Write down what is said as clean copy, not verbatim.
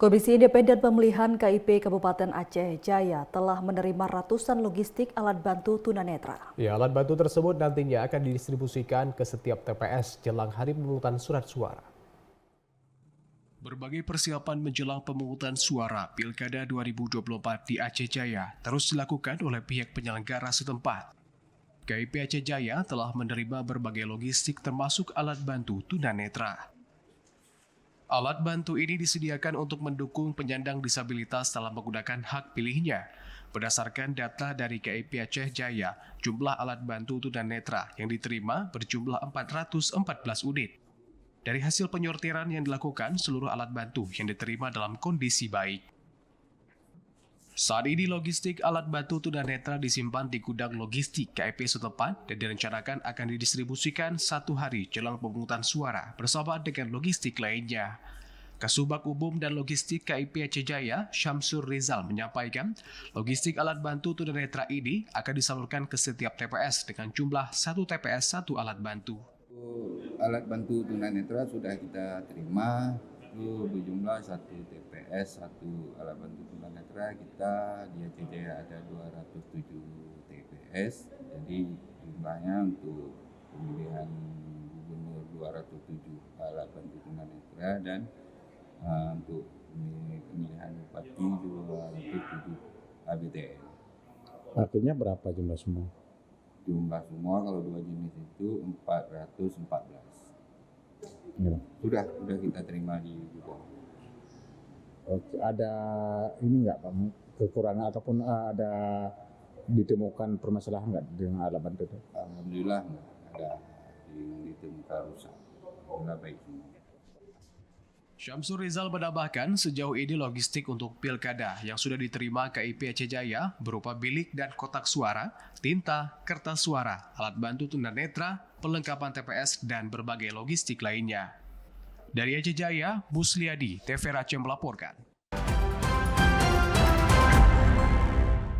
Komisi Independen Pemilihan KIP Kabupaten Aceh Jaya telah menerima ratusan logistik alat bantu tunanetra. Ya, alat bantu tersebut nantinya akan didistribusikan ke setiap TPS jelang hari pemungutan surat suara. Berbagai persiapan menjelang pemungutan suara Pilkada 2024 di Aceh Jaya terus dilakukan oleh pihak penyelenggara setempat. KIP Aceh Jaya telah menerima berbagai logistik termasuk alat bantu tunanetra. Alat bantu ini disediakan untuk mendukung penyandang disabilitas dalam menggunakan hak pilihnya. Berdasarkan data dari KIP Aceh Jaya, jumlah alat bantu tunanetra yang diterima berjumlah 414 unit. Dari hasil penyortiran yang dilakukan, seluruh alat bantu yang diterima dalam kondisi baik. Saat ini logistik alat bantu tunanetra disimpan di gudang logistik KIP setempat dan direncanakan akan didistribusikan 1 hari jelang pemungutan suara bersama dengan logistik lainnya. Kasubag Umum dan Logistik KIP Aceh Jaya, Syamsur Rizal menyampaikan, logistik alat bantu tunanetra ini akan disalurkan ke setiap TPS dengan jumlah 1 TPS 1 alat bantu. Alat bantu tunanetra sudah kita terima, itu berjumlah 1 TPS 1 alat bantu tunanetra. Kita di Aceh Jaya ada 207 TPS, jadi jumlahnya untuk pemilihan gubernur 207 alat bantu tunanetra dan untuk pemilihan bupati 207 ABTN. Artinya berapa jumlah semua? Jumlah semua kalau 2 jenis itu 414. Ya. Sudah kita terima di gudang. Oke, ada ini nggak Pak, kekurangan ataupun ada ditemukan permasalahan nggak dengan alat bantu itu? Alhamdulillah nggak ada yang ditemukan rusak. Alhamdulillah baik semua. Syamsur Rizal menambahkan sejauh ini logistik untuk pilkada yang sudah diterima KIP Aceh Jaya berupa bilik dan kotak suara, tinta, kertas suara, alat bantu tunanetra, perlengkapan TPS, dan berbagai logistik lainnya. Dari Aceh Jaya, Musliadi, TV Aceh melaporkan.